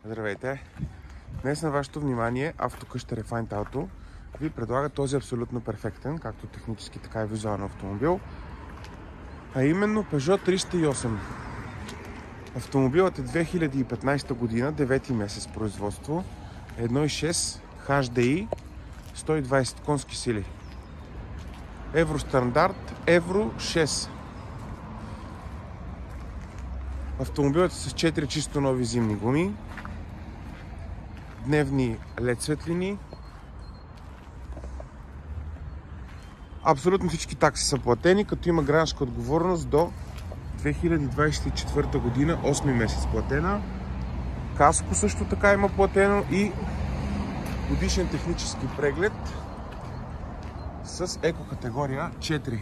Здравейте! Днес на вашето внимание автокъща Refined Auto ви предлага този абсолютно перфектен, както технически, така и визуален автомобил, а именно Peugeot 308. Автомобилът е 2015 година, 9 месец производство, 1.6 HDI, 120 конски сили. Евростандарт, Евро 6. Автомобилът е с 4 чисто нови зимни гуми, дневни LED светлини. Абсолютно всички такси са платени, като има гражданска отговорност до 2024 година, 8 месец платена. Каско също така има платено и годишен технически преглед с еко категория 4.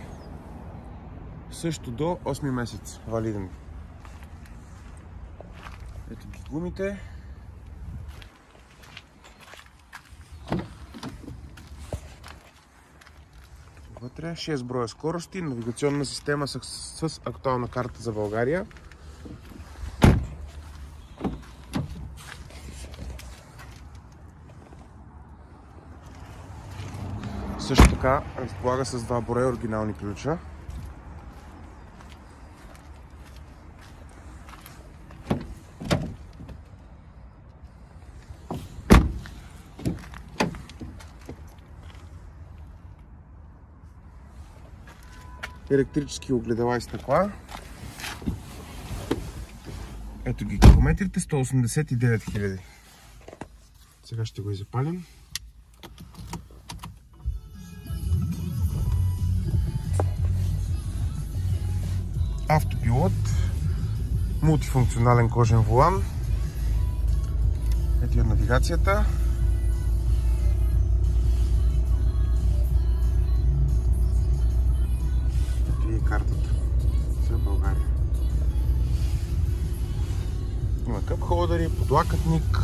Също до 8 месец валиден. Ето ги гумите. Вътре 6 броя скорости, навигационна система с актуална карта за България. Също така разполага с 2 броя оригинални ключа. Електрически огледала и стъкла. Ето ги километрите, 189 000. Сега ще го запалим. Автопилот, мултифункционален кожен волан. Ето е навигацията. Картата за България. Има къп холдери, подлакътник.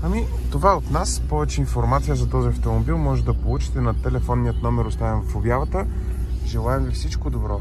Ами, това от нас. Повече информация за този автомобил може да получите на телефонният номер, оставен в обявата. Желаем ви всичко добро!